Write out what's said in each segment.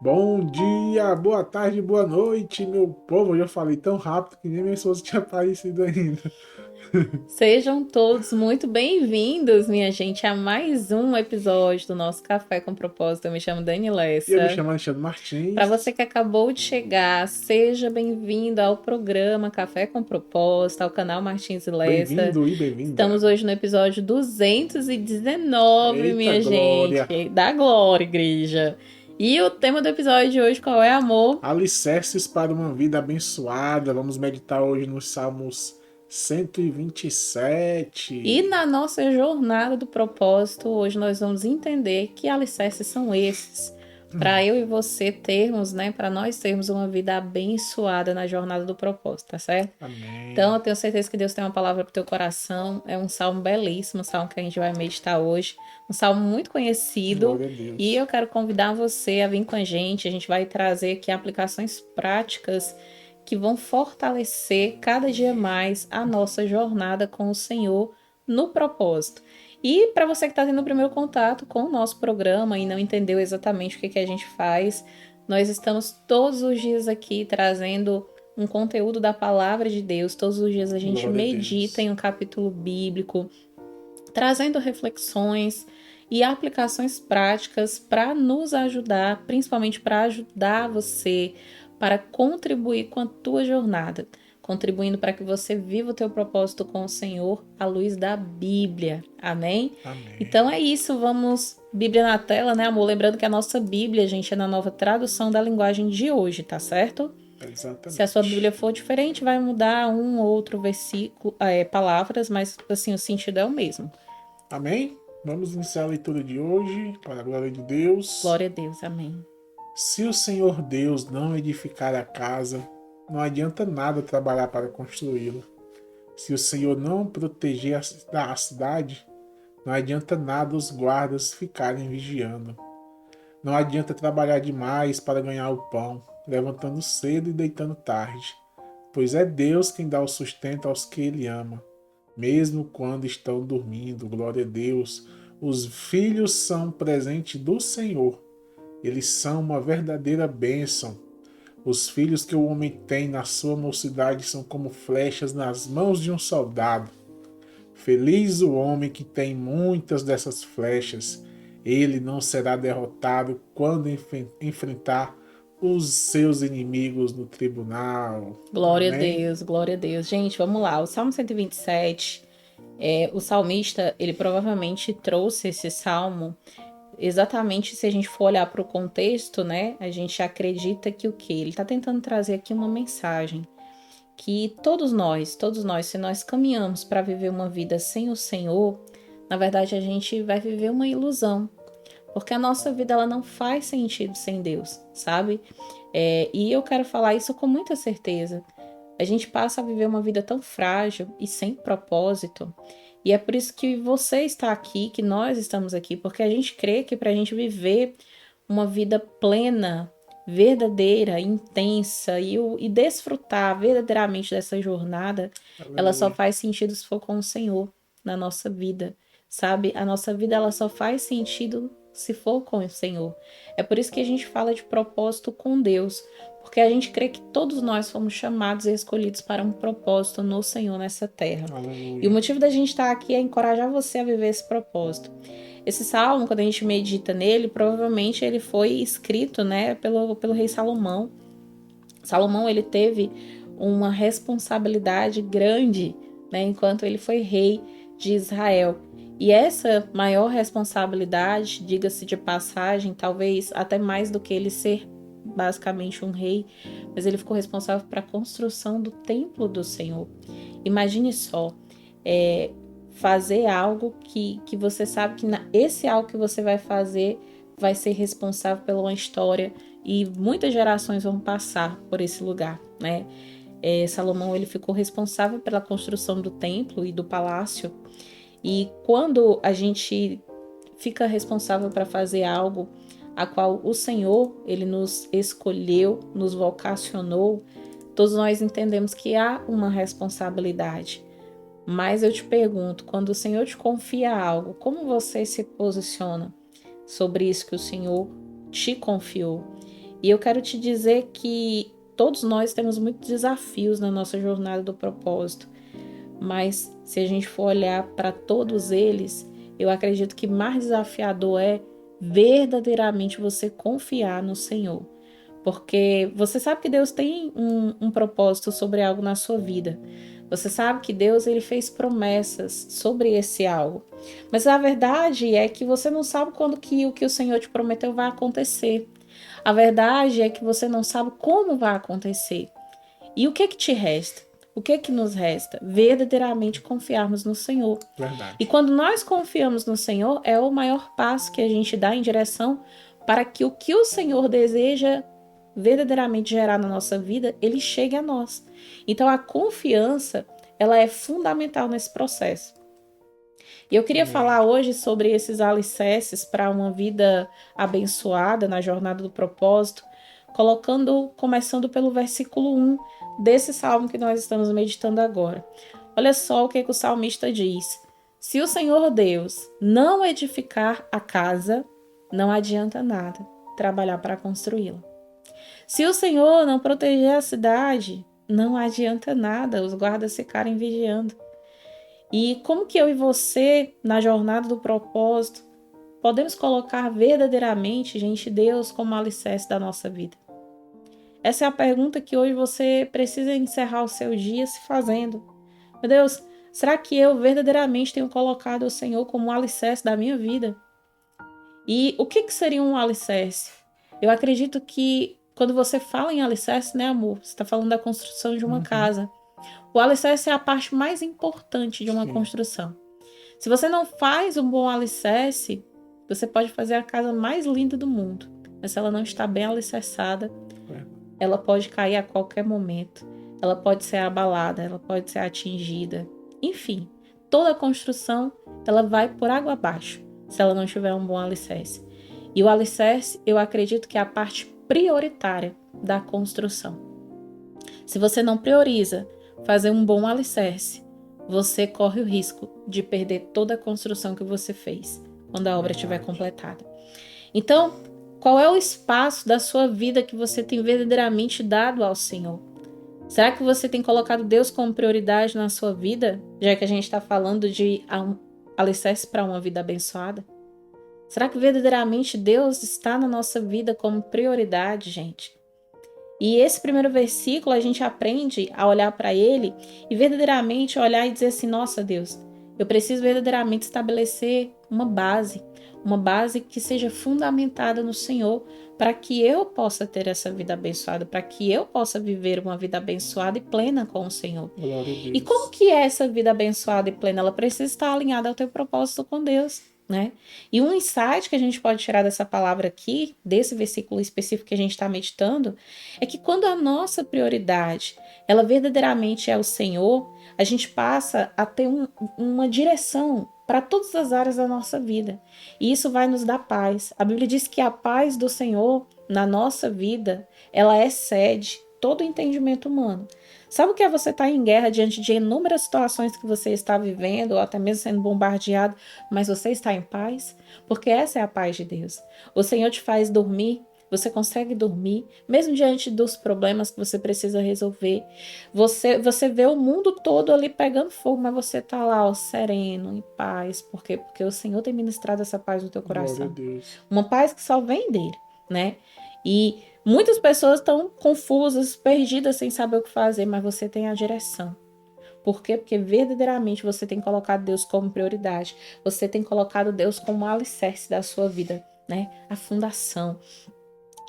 Bom dia, boa tarde, boa noite, meu povo. Eu já falei tão rápido que nem minha esposa tinha aparecido ainda. Sejam todos muito bem-vindos, minha gente, a mais um episódio do nosso Café com Propósito. Eu me chamo Dani E eu me Lessa. chamo Alexandre Para Martins. você que acabou de chegar, seja bem-vindo ao programa Café com Propósito, ao canal Martins e Lessa. Bem-vindo e bem-vinda. Estamos hoje no episódio 219, Eita minha glória! gente. Da glória, igreja. E o tema do episódio de hoje, qual é, amor? Alicerces para uma vida abençoada. Vamos meditar hoje nos Salmos E 127. na nossa jornada do propósito, hoje nós vamos entender que alicerces são esses, para eu e você termos, né, para nós termos uma vida abençoada na jornada do propósito, tá certo? Então, eu Amém. tenho certeza que Deus tem uma palavra para o teu coração. É um salmo belíssimo, um salmo que a gente vai meditar hoje, um salmo muito conhecido. Glória a E Deus. eu quero convidar você a vir com a gente. A gente vai trazer aqui aplicações práticas que vão fortalecer cada dia mais a nossa jornada com o Senhor no propósito. E para você que está tendo o primeiro contato com o nosso programa e não entendeu exatamente o que a gente faz, nós estamos todos os dias aqui trazendo um conteúdo da palavra de Deus. Todos os dias a gente Glória a medita em Deus. um capítulo bíblico, trazendo reflexões e aplicações práticas para nos ajudar, principalmente para ajudar você, para contribuir com a tua jornada, contribuindo para que você viva o teu propósito com o Senhor à luz da Bíblia. Amém? Então Amém. é isso, vamos Bíblia na tela, né, amor? Lembrando que a nossa Bíblia, gente, é na nova tradução da linguagem de hoje, tá certo? Se a sua Bíblia Exatamente. for diferente, vai mudar um ou outro versículo, palavras, mas assim o sentido é o mesmo. Amém? Vamos iniciar a leitura de hoje, para a glória de Deus. Glória a Deus, amém. Se o Senhor Deus não edificar a casa, não adianta nada trabalhar para construí-la. Se o Senhor não proteger a cidade, não adianta nada os guardas ficarem vigiando. Não adianta trabalhar demais para ganhar o pão, levantando cedo e deitando tarde, pois é Deus quem dá o sustento aos que Ele ama, mesmo quando estão dormindo. Glória a Deus. Os filhos são presente do Senhor. Eles são uma verdadeira bênção. Os filhos que o homem tem na sua mocidade são como flechas nas mãos de um soldado. Feliz o homem que tem muitas dessas flechas. Ele não será derrotado quando enfrentar os seus inimigos no tribunal. Glória a Amém? Deus, glória a Deus. Gente, vamos lá. O Salmo 127, o salmista, ele provavelmente trouxe esse salmo exatamente se a gente for olhar para o contexto, né? A gente acredita que o quê? Ele está tentando trazer aqui uma mensagem que todos nós, se nós caminhamos para viver uma vida sem o Senhor, na verdade a gente vai viver uma ilusão, porque a nossa vida ela não faz sentido sem Deus, sabe? E eu quero falar isso com muita certeza. A gente passa a viver uma vida tão frágil e sem propósito. E é por isso que você está aqui, que nós estamos aqui, porque a gente crê que para a gente viver uma vida plena, verdadeira, intensa e desfrutar verdadeiramente dessa jornada, ela só Aleluia. faz sentido se for com o Senhor na nossa vida, sabe? A nossa vida ela só faz sentido se for com o Senhor. É por isso que a gente fala de propósito com Deus, porque a gente crê que todos nós fomos chamados e escolhidos para um propósito no Senhor nessa terra. E o Aleluia. motivo da gente estar aqui é encorajar você a viver esse propósito. Esse salmo, quando a gente medita nele, provavelmente ele foi escrito, né, pelo rei Salomão. Salomão, ele teve uma responsabilidade grande, né, enquanto ele foi rei de Israel. E essa maior responsabilidade, diga-se de passagem, talvez até mais do que ele ser basicamente um rei, mas ele ficou responsável para a construção do templo do Senhor. Imagine só, é, fazer algo que você sabe que esse algo que você vai fazer vai ser responsável pela uma história e muitas gerações vão passar por esse lugar, né? Salomão ele ficou responsável pela construção do templo e do palácio. E quando a gente fica responsável para fazer algo a qual o Senhor ele nos escolheu, nos vocacionou, todos nós entendemos que há uma responsabilidade. Mas eu te pergunto, quando o Senhor te confia algo, como você se posiciona sobre isso que o Senhor te confiou? E eu quero te dizer que todos nós temos muitos desafios na nossa jornada do propósito, mas se a gente for olhar para todos eles, eu acredito que mais desafiador é verdadeiramente você confiar no Senhor. Porque você sabe que Deus tem um propósito sobre algo na sua vida. Você sabe que Deus ele fez promessas sobre esse algo. Mas a verdade é que você não sabe quando que o que o Senhor te prometeu vai acontecer. A verdade é que você não sabe como vai acontecer. E o que te resta? O que nos resta? Verdadeiramente confiarmos no Senhor. Verdade. E quando nós confiamos no Senhor, é o maior passo que a gente dá em direção para que o Senhor deseja verdadeiramente gerar na nossa vida, ele chegue a nós. Então a confiança, ela é fundamental nesse processo. E eu queria falar hoje sobre esses alicerces para uma vida abençoada na jornada do propósito, começando pelo versículo 1 desse salmo que nós estamos meditando agora. Olha só o que o salmista diz: se o Senhor Deus não edificar a casa, não adianta nada trabalhar para construí-la. Se o Senhor não proteger a cidade, não adianta nada os guardas ficarem vigiando. E como que eu e você, na jornada do propósito, podemos colocar verdadeiramente, gente, Deus como alicerce da nossa vida? Essa é a pergunta que hoje você precisa encerrar o seu dia se fazendo. Meu Deus, será que eu verdadeiramente tenho colocado o Senhor como um alicerce da minha vida? E o que seria um alicerce? Eu acredito que quando você fala em alicerce, né, amor? Você está falando da construção de uma casa. O alicerce é a parte mais importante de uma construção. Se você não faz um bom alicerce, você pode fazer a casa mais linda do mundo, mas se ela não está bem alicerçada, ela pode cair a qualquer momento, ela pode ser abalada, ela pode ser atingida. Enfim, toda construção ela vai por água abaixo se ela não tiver um bom alicerce. E o alicerce, eu acredito que é a parte prioritária da construção. Se você não prioriza fazer um bom alicerce, você corre o risco de perder toda a construção que você fez quando a obra estiver completada. Então, qual é o espaço da sua vida que você tem verdadeiramente dado ao Senhor? Será que você tem colocado Deus como prioridade na sua vida, já que a gente está falando de alicerce para uma vida abençoada? Será que verdadeiramente Deus está na nossa vida como prioridade, gente? E esse primeiro versículo a gente aprende a olhar para ele e verdadeiramente olhar e dizer assim: nossa Deus, eu preciso verdadeiramente estabelecer uma base que seja fundamentada no Senhor para que eu possa ter essa vida abençoada, para que eu possa viver uma vida abençoada e plena com o Senhor. E como que é essa vida abençoada e plena? Ela precisa estar alinhada ao teu propósito com Deus, né? E um insight que a gente pode tirar dessa palavra aqui, desse versículo específico que a gente está meditando, é que quando a nossa prioridade, ela verdadeiramente é o Senhor, a gente passa a ter uma direção para todas as áreas da nossa vida. E isso vai nos dar paz. A Bíblia diz que a paz do Senhor na nossa vida, ela excede todo o entendimento humano. Sabe o que é você estar em guerra diante de inúmeras situações que você está vivendo, ou até mesmo sendo bombardeado, mas você está em paz? Porque essa é a paz de Deus. O Senhor te faz dormir, você consegue dormir, mesmo diante dos problemas que você precisa resolver. Você vê o mundo todo ali pegando fogo, mas você está lá, ó, sereno, em paz. Por quê? Porque o Senhor tem ministrado essa paz no teu coração. Uma paz que só vem dele, né? E muitas pessoas estão confusas, perdidas, sem saber o que fazer, mas você tem a direção. Por quê? Porque verdadeiramente você tem colocado Deus como prioridade. Você tem colocado Deus como alicerce da sua vida, né? A fundação.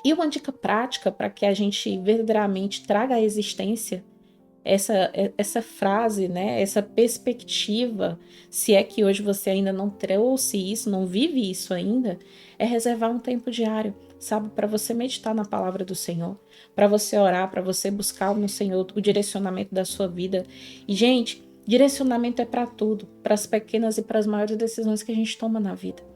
E uma dica prática para que a gente verdadeiramente traga à existência essa frase, né? Essa perspectiva, se é que hoje você ainda não trouxe isso, não vive isso ainda, é reservar um tempo diário, sabe? Para você meditar na palavra do Senhor, para você orar, para você buscar no Senhor o direcionamento da sua vida. E, gente, direcionamento é para tudo, para as pequenas e para as maiores decisões que a gente toma na vida.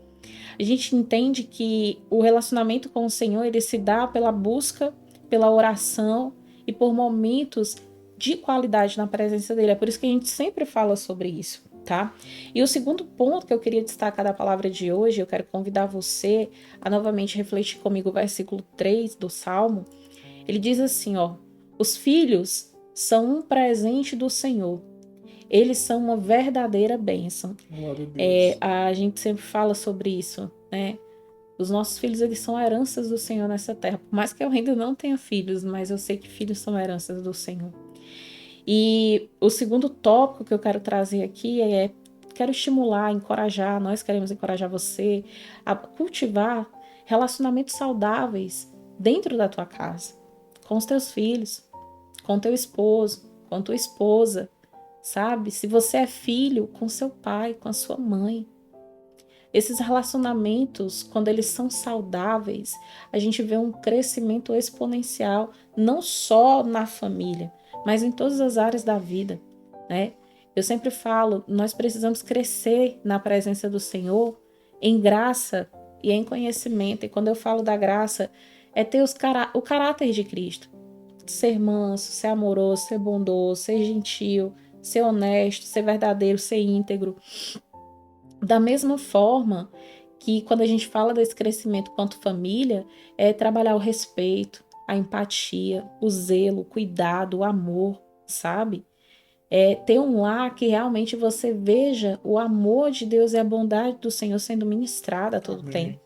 A gente entende que o relacionamento com o Senhor, ele se dá pela busca, pela oração e por momentos de qualidade na presença dele. É por isso que a gente sempre fala sobre isso. tá? E o segundo ponto que eu queria destacar da palavra de hoje, eu quero convidar você a novamente refletir comigo o versículo 3 do Salmo. Ele diz assim, ó: os filhos são um presente do Senhor. Eles são uma verdadeira bênção. Glória a Deus. A gente sempre fala sobre isso, né? Os nossos filhos, eles são heranças do Senhor nessa terra. Por mais que eu ainda não tenha filhos, mas eu sei que filhos são heranças do Senhor. E o segundo tópico que eu quero trazer aqui quero estimular, encorajar, nós queremos encorajar você a cultivar relacionamentos saudáveis dentro da tua casa, com os teus filhos, com teu esposo, com tua esposa, sabe? Se você é filho, com seu pai, com a sua mãe. Esses relacionamentos, quando eles são saudáveis, a gente vê um crescimento exponencial, não só na família, mas em todas as áreas da vida, né? Eu sempre falo, nós precisamos crescer na presença do Senhor em graça e em conhecimento. E quando eu falo da graça, é ter o caráter de Cristo. Ser manso, ser amoroso, ser bondoso, ser gentil, ser honesto, ser verdadeiro, ser íntegro. Da mesma forma que quando a gente fala desse crescimento quanto família, é trabalhar o respeito, a empatia, o zelo, o cuidado, o amor, sabe? É ter um lar que realmente você veja o amor de Deus e a bondade do Senhor sendo ministrada a todo tempo.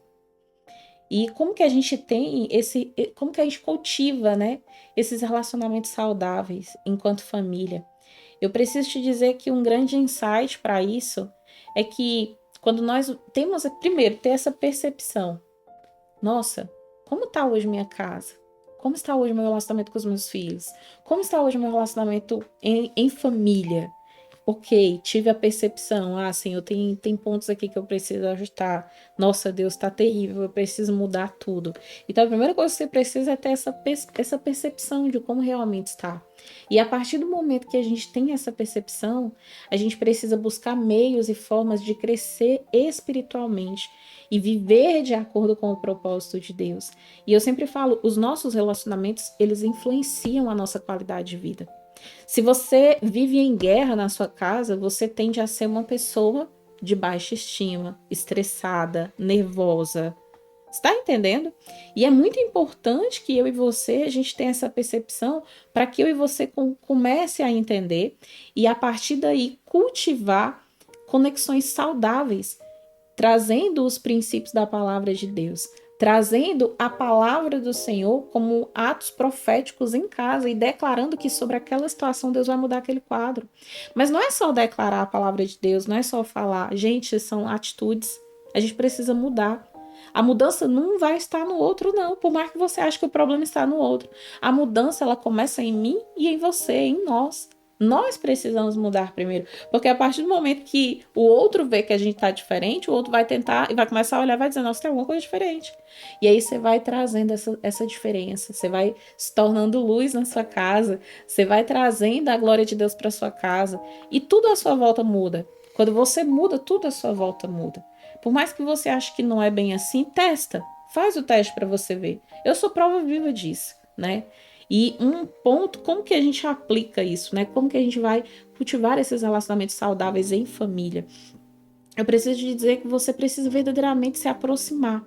E como que a gente como que a gente cultiva, né, esses relacionamentos saudáveis enquanto família? Eu preciso te dizer que um grande insight para isso é que quando nós temos, primeiro, ter essa percepção, nossa, como está hoje minha casa? Como está hoje meu relacionamento com os meus filhos? Como está hoje meu relacionamento em família? Ok, tive a percepção, Senhor, tem pontos aqui que eu preciso ajustar. Nossa, Deus, tá terrível, eu preciso mudar tudo. Então, a primeira coisa que você precisa é ter essa percepção de como realmente está. E a partir do momento que a gente tem essa percepção, a gente precisa buscar meios e formas de crescer espiritualmente e viver de acordo com o propósito de Deus. E eu sempre falo, os nossos relacionamentos, eles influenciam a nossa qualidade de vida. Se você vive em guerra na sua casa, você tende a ser uma pessoa de baixa estima, estressada, nervosa. Está entendendo? E é muito importante que eu e você, a gente tenha essa percepção para que eu e você comece a entender e a partir daí cultivar conexões saudáveis, trazendo os princípios da palavra de Deus, trazendo a palavra do Senhor como atos proféticos em casa e declarando que sobre aquela situação Deus vai mudar aquele quadro. Mas não é só declarar a palavra de Deus, não é só falar, gente, são atitudes. A gente precisa mudar. A mudança não vai estar no outro, não, por mais que você ache que o problema está no outro. A mudança, ela começa em mim e em você, em nós. Nós precisamos mudar primeiro, porque a partir do momento que o outro vê que a gente tá diferente, o outro vai tentar e vai começar a olhar e vai dizer, nossa, tem alguma coisa diferente. E aí você vai trazendo essa diferença, você vai se tornando luz na sua casa, você vai trazendo a glória de Deus para sua casa e tudo à sua volta muda. Quando você muda, tudo à sua volta muda. Por mais que você ache que não é bem assim, testa, faz o teste para você ver. Eu sou prova viva disso, né? E um ponto, como que a gente aplica isso, né? Como que a gente vai cultivar esses relacionamentos saudáveis em família? Eu preciso te dizer que você precisa verdadeiramente se aproximar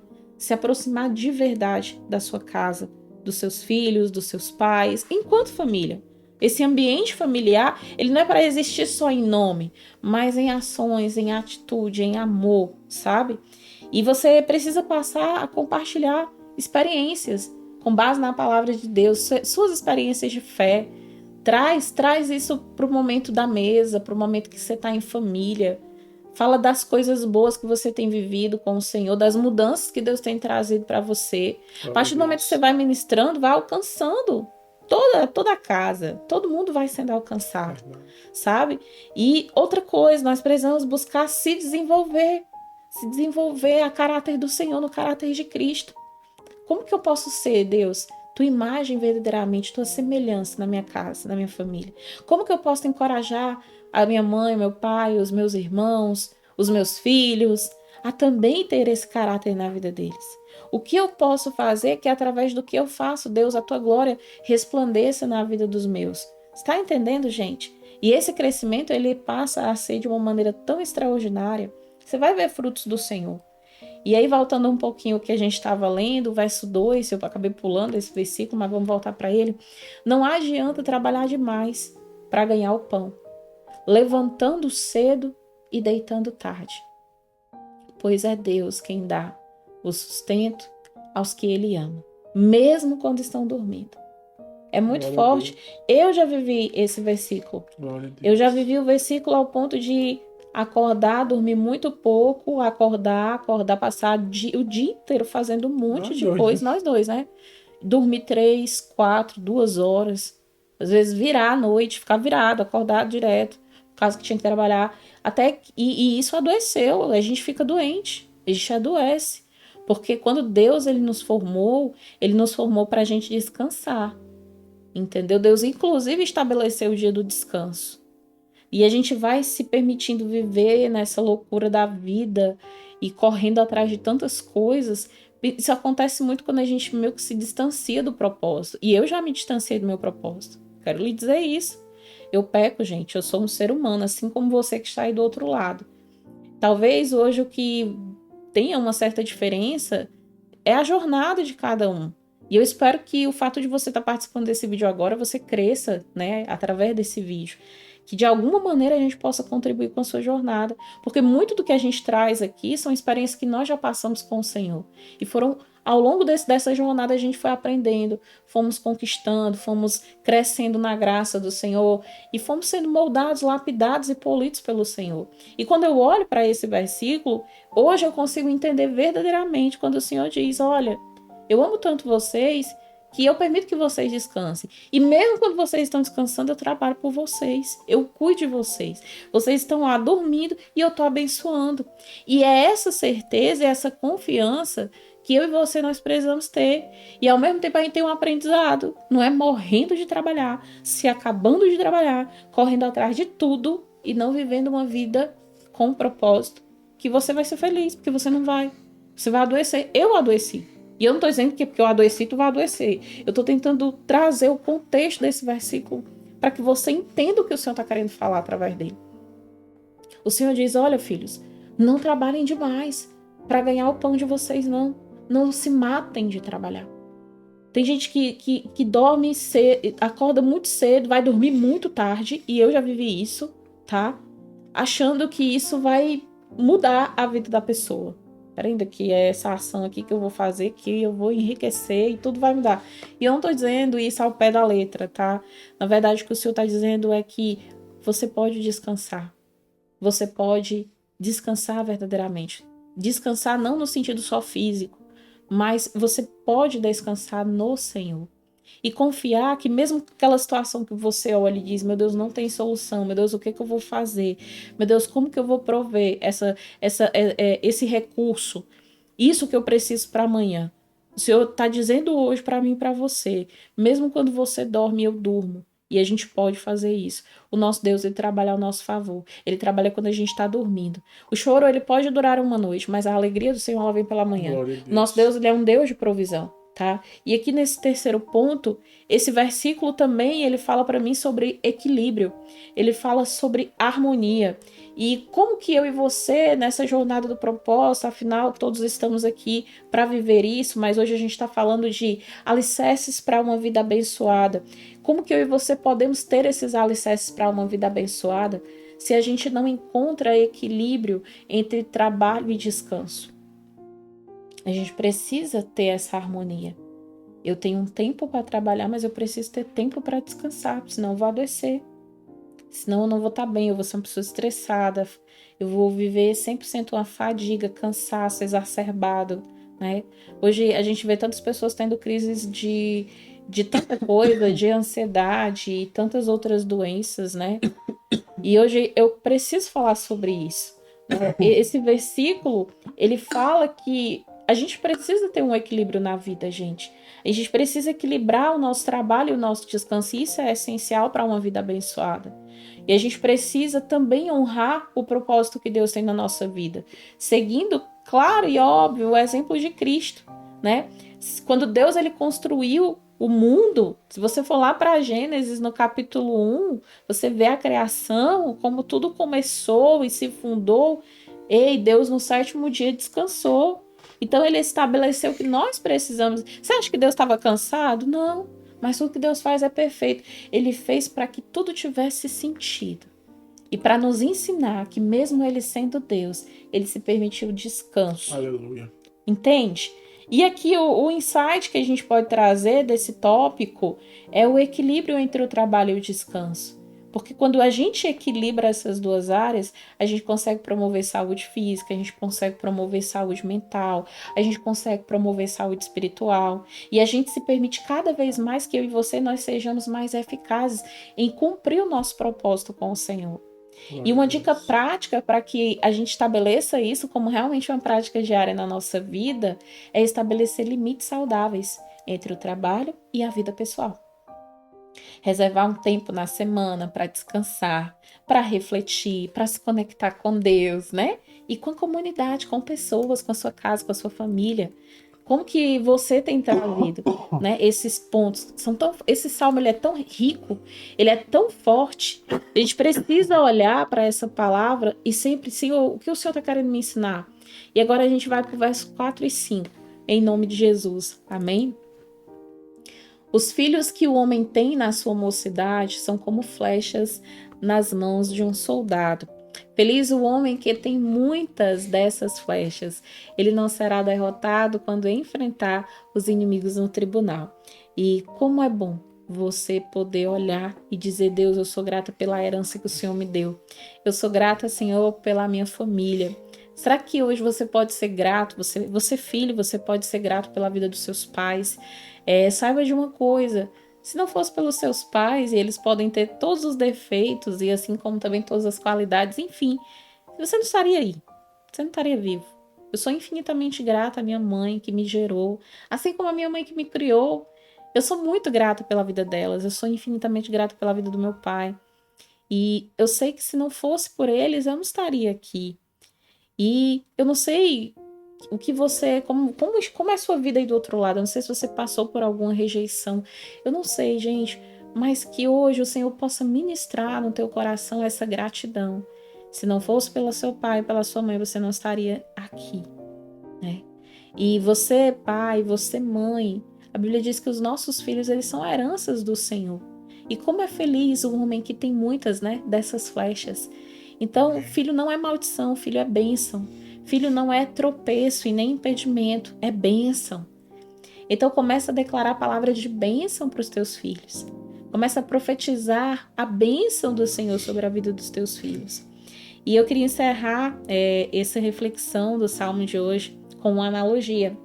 de verdade da sua casa, dos seus filhos, dos seus pais, enquanto família. Esse ambiente familiar, ele não é para existir só em nome, mas em ações, em atitude, em amor, sabe? E você precisa passar a compartilhar experiências com base na palavra de Deus, suas experiências de fé. Traz isso para o momento da mesa, para o momento que você está em família. Fala das coisas boas que você tem vivido com o Senhor, das mudanças que Deus tem trazido para você. A partir do momento que você vai ministrando, vai alcançando toda a casa. Todo mundo vai sendo alcançado, sabe? E outra coisa, nós precisamos buscar se desenvolver a caráter do Senhor, no caráter de Cristo. Como que eu posso ser, Deus, tua imagem verdadeiramente, tua semelhança na minha casa, na minha família? Como que eu posso encorajar a minha mãe, meu pai, os meus irmãos, os meus filhos, a também ter esse caráter na vida deles? O que eu posso fazer que através do que eu faço, Deus, a tua glória resplandeça na vida dos meus? Está entendendo, gente? E esse crescimento, ele passa a ser de uma maneira tão extraordinária. Você vai ver frutos do Senhor. E aí, voltando um pouquinho o que a gente estava lendo, o verso 2, eu acabei pulando esse versículo, mas vamos voltar para ele. Não adianta trabalhar demais para ganhar o pão, levantando cedo e deitando tarde, pois é Deus quem dá o sustento aos que Ele ama, mesmo quando estão dormindo. É muito forte. Eu já vivi esse versículo. Eu já vivi o versículo ao ponto de acordar, dormir muito pouco, acordar, passar o dia inteiro fazendo um monte de coisa. Nós dois, né? Dormir 3, 4, 2 horas. Às vezes virar à noite, ficar virado, acordado direto, por causa que tinha que trabalhar. E isso adoeceu, a gente fica doente, a gente adoece. Porque quando Deus ele nos formou para a gente descansar. Entendeu? Deus, inclusive, estabeleceu o dia do descanso. E a gente vai se permitindo viver nessa loucura da vida e correndo atrás de tantas coisas. Isso acontece muito quando a gente meio que se distancia do propósito. E eu já me distanciei do meu propósito. Quero lhe dizer isso. Eu peco, gente. Eu sou um ser humano, assim como você que está aí do outro lado. Talvez hoje o que tenha uma certa diferença é a jornada de cada um. E eu espero que o fato de você estar participando desse vídeo agora, você cresça, né, através desse vídeo. Que de alguma maneira a gente possa contribuir com a sua jornada. Porque muito do que a gente traz aqui são experiências que nós já passamos com o Senhor. E foram, ao longo dessa jornada, a gente foi aprendendo, fomos conquistando, fomos crescendo na graça do Senhor e fomos sendo moldados, lapidados e polidos pelo Senhor. E quando eu olho para esse versículo, hoje eu consigo entender verdadeiramente quando o Senhor diz, olha, eu amo tanto vocês que eu permito que vocês descansem. E mesmo quando vocês estão descansando, eu trabalho por vocês. Eu cuido de vocês. Vocês estão lá dormindo e eu estou abençoando. E é essa certeza, essa confiança que eu e você nós precisamos ter. E ao mesmo tempo a gente tem um aprendizado. Não é morrendo de trabalhar, se acabando de trabalhar, correndo atrás de tudo e não vivendo uma vida com um propósito que você vai ser feliz, porque você não vai. Você vai adoecer. Eu adoeci. E eu não estou dizendo que porque eu adoeci, tu vai adoecer. Eu estou tentando trazer o contexto desse versículo para que você entenda o que o Senhor está querendo falar através dele. O Senhor diz, olha, filhos, não trabalhem demais para ganhar o pão de vocês, não. Não se matem de trabalhar. Tem gente que dorme cedo, acorda muito cedo, vai dormir muito tarde, e eu já vivi isso, tá? Achando que isso vai mudar a vida da pessoa. Ainda que é essa ação aqui que eu vou fazer, que eu vou enriquecer e tudo vai mudar. E eu não tô dizendo isso ao pé da letra, tá? Na verdade, o que o Senhor tá dizendo é que você pode descansar. Você pode descansar verdadeiramente. Descansar não no sentido só físico, mas você pode descansar no Senhor. E confiar que mesmo aquela situação que você olha e diz, meu Deus, não tem solução, meu Deus, o que eu vou fazer? Meu Deus, como que eu vou prover esse recurso? Isso que eu preciso para amanhã. O Senhor está dizendo hoje para mim e para você, mesmo quando você dorme, eu durmo. E a gente pode fazer isso. O nosso Deus, ele trabalha ao nosso favor. Ele trabalha quando a gente está dormindo. O choro, ele pode durar uma noite, mas a alegria do Senhor, ela vem pela manhã. Nosso Deus, ele é um Deus de provisão. Tá? E aqui nesse terceiro ponto, esse versículo também ele fala para mim sobre equilíbrio, ele fala sobre harmonia e como que eu e você nessa jornada do propósito, afinal todos estamos aqui para viver isso, mas hoje a gente está falando de alicerces para uma vida abençoada. Como que eu e você podemos ter esses alicerces para uma vida abençoada se a gente não encontra equilíbrio entre trabalho e descanso? A gente precisa ter essa harmonia. Eu tenho um tempo para trabalhar, mas eu preciso ter tempo para descansar, senão eu vou adoecer. Senão eu não vou estar bem, eu vou ser uma pessoa estressada, eu vou viver 100% uma fadiga, cansaço exacerbado, né? Hoje a gente vê tantas pessoas tendo crises de tanta coisa, de ansiedade e tantas outras doenças, né? E hoje eu preciso falar sobre isso. Né? Esse versículo, ele fala que a gente precisa ter um equilíbrio na vida, gente. A gente precisa equilibrar o nosso trabalho e o nosso descanso. E isso é essencial para uma vida abençoada. E a gente precisa também honrar o propósito que Deus tem na nossa vida. Seguindo, claro e óbvio, o exemplo de Cristo. né? Quando Deus ele construiu o mundo, se você for lá para Gênesis no capítulo 1, você vê a criação, como tudo começou e se fundou. E Deus no sétimo dia descansou. Então ele estabeleceu que nós precisamos. Você acha que Deus estava cansado? Não. Mas tudo que Deus faz é perfeito. Ele fez para que tudo tivesse sentido. E para nos ensinar que mesmo ele sendo Deus, ele se permitiu descanso. Aleluia. Entende? E aqui o insight que a gente pode trazer desse tópico é o equilíbrio entre o trabalho e o descanso. Porque quando a gente equilibra essas duas áreas, a gente consegue promover saúde física, a gente consegue promover saúde mental, a gente consegue promover saúde espiritual. E a gente se permite cada vez mais que eu e você nós sejamos mais eficazes em cumprir o nosso propósito com o Senhor. E uma dica prática para que a gente estabeleça isso como realmente uma prática diária na nossa vida é estabelecer limites saudáveis entre o trabalho e a vida pessoal. Reservar um tempo na semana para descansar, para refletir, para se conectar com Deus, né? E com a comunidade, com pessoas, com a sua casa, com a sua família. Como que você tem trazido, né, esses pontos? Esse salmo ele é tão rico, ele é tão forte. A gente precisa olhar para essa palavra e sempre, Senhor, o que o Senhor está querendo me ensinar? E agora a gente vai para o verso 4 e 5, em nome de Jesus. Amém? Os filhos que o homem tem na sua mocidade são como flechas nas mãos de um soldado. Feliz o homem que tem muitas dessas flechas. Ele não será derrotado quando enfrentar os inimigos no tribunal. E como é bom você poder olhar e dizer: Deus, eu sou grata pela herança que o Senhor me deu. Eu sou grata, Senhor, pela minha família. Será que hoje você pode ser grato? Você filho, você pode ser grato pela vida dos seus pais. Saiba de uma coisa. Se não fosse pelos seus pais, e eles podem ter todos os defeitos, e assim como também todas as qualidades, enfim, você não estaria aí, você não estaria vivo. Eu sou infinitamente grata à minha mãe que me gerou, assim como a minha mãe que me criou. Eu sou muito grata pela vida delas, eu sou infinitamente grata pela vida do meu pai. E eu sei que se não fosse por eles, eu não estaria aqui. E eu não sei o que você, como é a sua vida aí do outro lado. Eu não sei se você passou por alguma rejeição. Eu não sei, gente, mas que hoje o Senhor possa ministrar no teu coração essa gratidão. Se não fosse pelo seu pai, pela sua mãe, você não estaria aqui, né? E você, pai, você, mãe, a Bíblia diz que os nossos filhos, eles são heranças do Senhor. E como é feliz o homem que tem muitas, né, dessas flechas. Então, filho não é maldição, filho é bênção. Filho não é tropeço e nem impedimento, é bênção. Então começa a declarar a palavra de bênção para os teus filhos. Começa a profetizar a bênção do Senhor sobre a vida dos teus filhos. E eu queria encerrar essa reflexão do Salmo de hoje com uma analogia.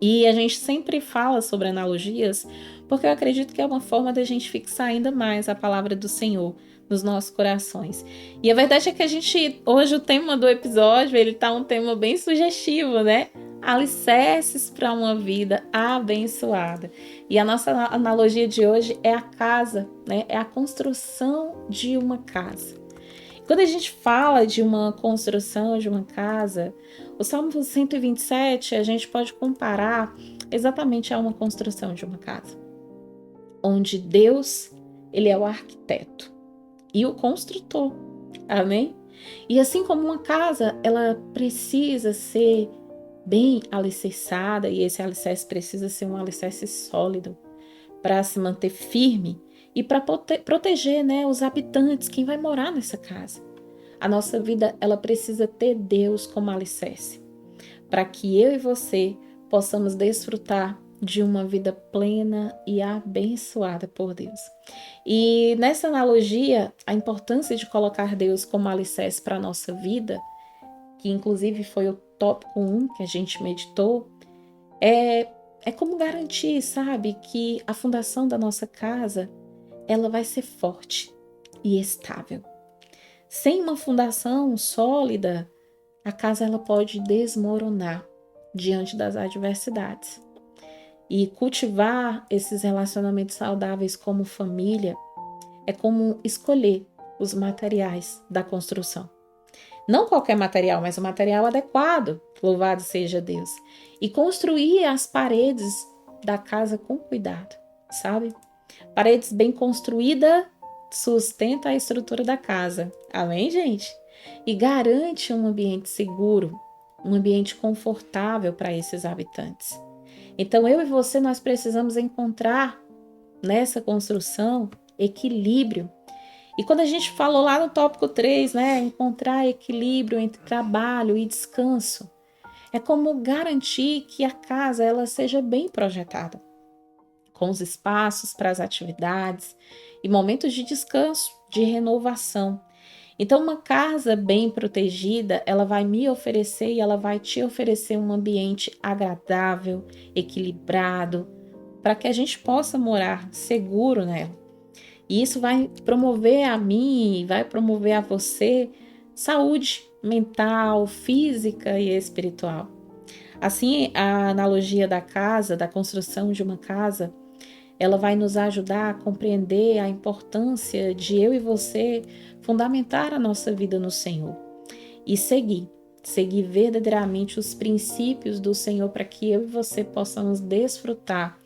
E a gente sempre fala sobre analogias porque eu acredito que é uma forma da gente fixar ainda mais a palavra do Senhor nos nossos corações. E a verdade é que hoje o tema do episódio, ele tá um tema bem sugestivo, né? Alicerces para uma vida abençoada. E a nossa analogia de hoje é a casa, né? É a construção de uma casa. Quando a gente fala de uma construção de uma casa, o Salmo 127 a gente pode comparar exatamente a uma construção de uma casa, onde Deus, ele é o arquiteto e o construtor, amém? E assim como uma casa, ela precisa ser bem alicerçada, e esse alicerce precisa ser um alicerce sólido para se manter firme e para proteger, né, os habitantes, quem vai morar nessa casa. A nossa vida, ela precisa ter Deus como alicerce, para que eu e você possamos desfrutar de uma vida plena e abençoada por Deus. E nessa analogia, a importância de colocar Deus como alicerce para a nossa vida, que inclusive foi o tópico 1 que a gente meditou, é como garantir, sabe, que a fundação da nossa casa, ela vai ser forte e estável. Sem uma fundação sólida, a casa ela pode desmoronar diante das adversidades. E cultivar esses relacionamentos saudáveis como família é como escolher os materiais da construção. Não qualquer material, mas o material adequado. Louvado seja Deus. E construir as paredes da casa com cuidado, sabe? Paredes bem construídas sustenta a estrutura da casa. Amém, gente? E garante um ambiente seguro, um ambiente confortável para esses habitantes. Então, eu e você, nós precisamos encontrar nessa construção equilíbrio. E quando a gente falou lá no tópico 3, né, encontrar equilíbrio entre trabalho e descanso, é como garantir que a casa ela seja bem projetada, com os espaços para as atividades e momentos de descanso, de renovação. Então, uma casa bem protegida, ela vai me oferecer e ela vai te oferecer um ambiente agradável, equilibrado, para que a gente possa morar seguro nela. E isso vai promover a mim, vai promover a você saúde mental, física e espiritual. Assim, a analogia da casa, da construção de uma casa, ela vai nos ajudar a compreender a importância de eu e você fundamentar a nossa vida no Senhor e seguir verdadeiramente os princípios do Senhor para que eu e você possamos desfrutar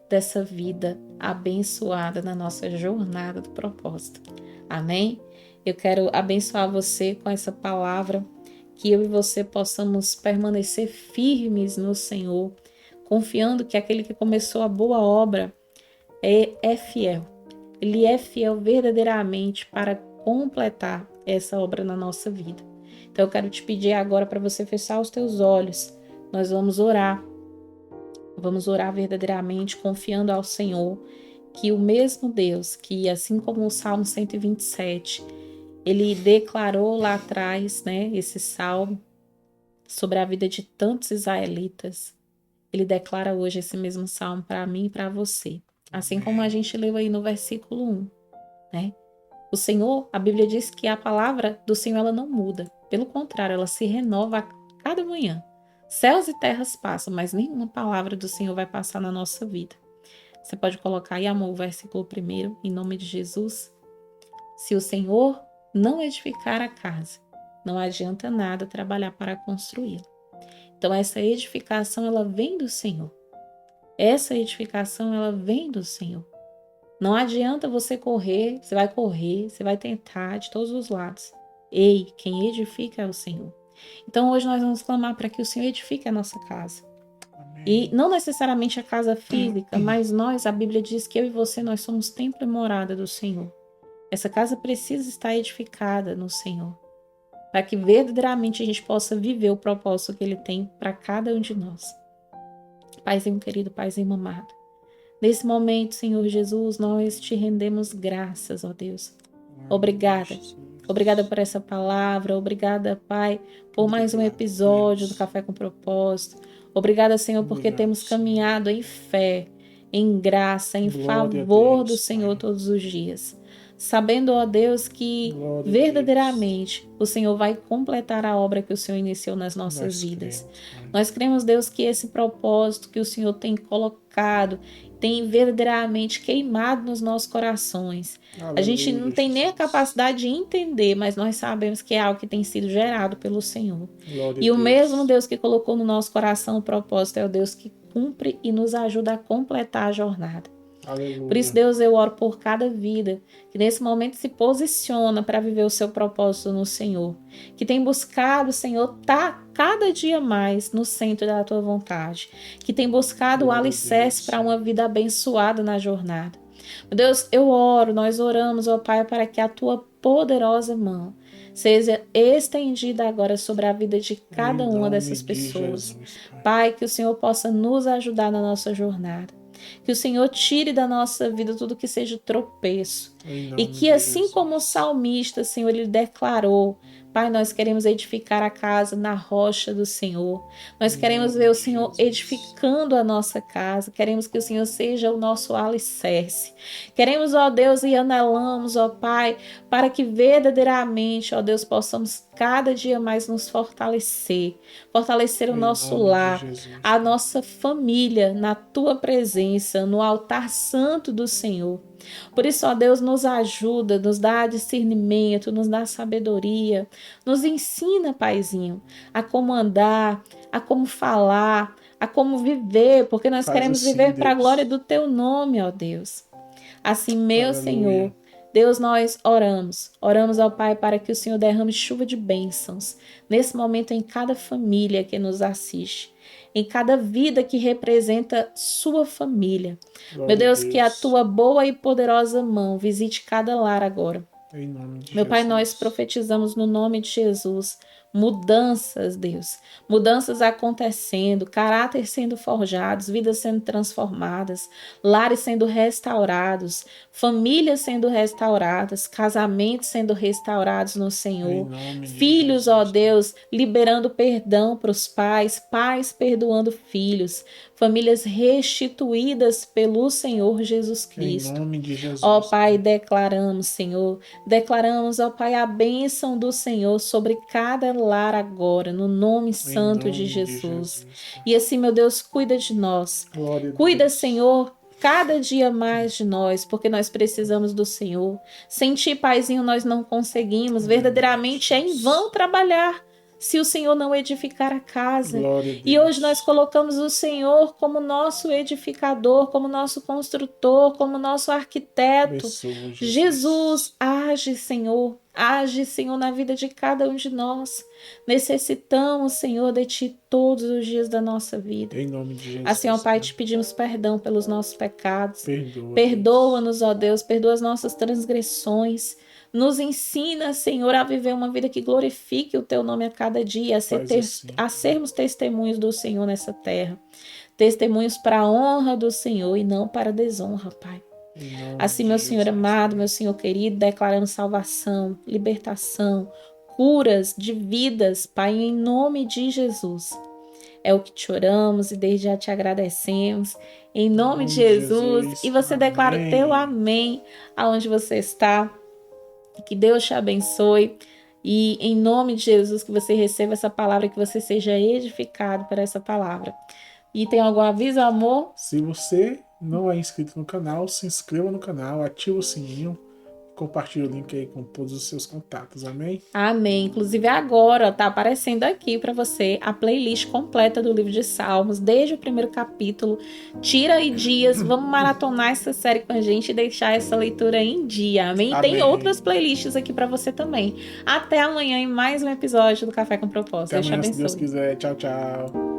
dessa vida abençoada na nossa jornada do propósito. Amém? Eu quero abençoar você com essa palavra, que eu e você possamos permanecer firmes no Senhor, confiando que aquele que começou a boa obra é fiel. Ele é fiel verdadeiramente para completar essa obra na nossa vida. Então eu quero te pedir agora para você fechar os teus olhos. Nós vamos orar. Vamos orar verdadeiramente, confiando ao Senhor que o mesmo Deus, que assim como o Salmo 127, ele declarou lá atrás, né, esse salmo sobre a vida de tantos israelitas, ele declara hoje esse mesmo salmo para mim e para você. Assim como a gente leu aí no versículo 1, né? O Senhor, a Bíblia diz que a palavra do Senhor ela não muda. Pelo contrário, ela se renova a cada manhã. Céus e terras passam, mas nenhuma palavra do Senhor vai passar na nossa vida. Você pode colocar aí, amor, o versículo 1, em nome de Jesus. Se o Senhor não edificar a casa, não adianta nada trabalhar para construí-la. Então, essa edificação, ela vem do Senhor. Essa edificação, ela vem do Senhor. Não adianta você correr, você vai tentar de todos os lados. Ei, quem edifica é o Senhor. Então hoje nós vamos clamar para que o Senhor edifique a nossa casa. Amém. E não necessariamente a casa física, mas nós, a Bíblia diz que eu e você, nós somos templo e morada do Senhor. Essa casa precisa estar edificada no Senhor, para que verdadeiramente a gente possa viver o propósito que Ele tem para cada um de nós. Paizinho querido, Paizinho amado, nesse momento, Senhor Jesus, nós te rendemos graças, ó Deus. Obrigada. Obrigada por essa palavra. Obrigada, Pai, por mais um episódio do Café com Propósito. Obrigada, Senhor, porque temos caminhado em fé, em graça, em favor do Senhor todos os dias. Sabendo, ó Deus, que verdadeiramente o Senhor vai completar a obra que o Senhor iniciou nas nossas vidas. Nós cremos, Deus, que esse propósito que o Senhor tem colocado tem verdadeiramente queimado nos nossos corações. Aleluia, a gente não tem nem a capacidade de entender, mas nós sabemos que é algo que tem sido gerado pelo Senhor. Glória e o mesmo Deus que colocou no nosso coração o propósito é o Deus que cumpre e nos ajuda a completar a jornada. Aleluia. Por isso, Deus, eu oro por cada vida que nesse momento se posiciona para viver o seu propósito no Senhor, que tem buscado, Senhor, tá cada dia mais no centro da tua vontade, que tem buscado o alicerce para uma vida abençoada na jornada. Meu Deus, eu oro, nós oramos, ó Pai, para que a tua poderosa mão seja estendida agora sobre a vida de cada uma dessas pessoas. Jesus, Pai, que o Senhor possa nos ajudar na nossa jornada. Que o Senhor tire da nossa vida tudo que seja tropeço. E que assim como o salmista, Senhor, ele declarou, Pai, nós queremos edificar a casa na rocha do Senhor. Nós queremos ver o Senhor edificando a nossa casa. Queremos que o Senhor seja o nosso alicerce. Queremos, ó Deus, e anelamos, ó Pai, para que verdadeiramente, ó Deus, possamos cada dia mais nos fortalecer. Fortalecer o nosso lar, a nossa família na Tua presença, no altar santo do Senhor. Por isso, ó Deus, nos ajuda, nos dá discernimento, nos dá sabedoria, nos ensina, Paizinho, a como andar, a como falar, a como viver, porque nós Faz queremos assim, viver para a Deus. glória do Teu nome, ó Deus. Assim, meu Aleluia. Senhor, Deus, nós oramos ao Pai para que o Senhor derrame chuva de bênçãos nesse momento em cada família que nos assiste, em cada vida que representa sua família. Glória Meu a Deus, que a Deus. tua boa e poderosa mão visite cada lar agora. Em nome de Meu Pai, nós Jesus. profetizamos no nome de Jesus mudanças, Deus. Mudanças acontecendo, caráter sendo forjados, vidas sendo transformadas, lares sendo restaurados, famílias sendo restauradas, casamentos sendo restaurados no Em Senhor. nome de Filhos, ó Jesus. Deus, liberando perdão para os pais, pais perdoando filhos, famílias restituídas pelo Senhor Jesus Em Cristo. nome de Jesus. Ó Pai, declaramos, Senhor, declaramos, ó Pai, a bênção do Senhor sobre cada lar agora, no nome Em santo nome de de Jesus. Jesus. E assim, meu Deus, cuida de nós. Glória a Cuida, Deus. Senhor, cada dia mais de nós, porque nós precisamos do Senhor. Sem Ti, Paizinho, nós não conseguimos. Verdadeiramente é em vão trabalhar se o Senhor não edificar a casa. Glória a Deus. E hoje nós colocamos o Senhor como nosso edificador, como nosso construtor, como nosso arquiteto. Abençoa, Jesus, age, Senhor. Age, Senhor, na vida de cada um de nós. Necessitamos, Senhor, de Ti todos os dias da nossa vida. Em nome de Jesus. Assim, ó Pai, te pedimos perdão pelos nossos pecados. Perdoa. Perdoa-nos, ó Deus, perdoa as nossas transgressões. Nos ensina, Senhor, a viver uma vida que glorifique o Teu nome a cada dia, a sermos testemunhos do Senhor nessa terra. Testemunhos para a honra do Senhor e não para a desonra, Pai. Assim, meu Senhor amado, meu Senhor querido, declaramos salvação, libertação, curas de vidas, Pai, em nome de Jesus. É o que te oramos e desde já te agradecemos. Em nome de Jesus. E você declara o teu amém aonde você está. Que Deus te abençoe. E em nome de Jesus, que você receba essa palavra, que você seja edificado por essa palavra. E tem algum aviso, amor? Se você não é inscrito no canal, se inscreva no canal, ativa o sininho, compartilhe o link aí com todos os seus contatos, amém? Amém. Inclusive agora tá aparecendo aqui para você a playlist completa do livro de Salmos, desde o primeiro capítulo. Tira aí dias, vamos maratonar essa série com a gente e deixar essa leitura em dia, amém? E tem outras playlists aqui para você também. Até amanhã em mais um episódio do Café com Propósito. Até Deus te amanhã, abençoe. se Deus quiser. Tchau, tchau.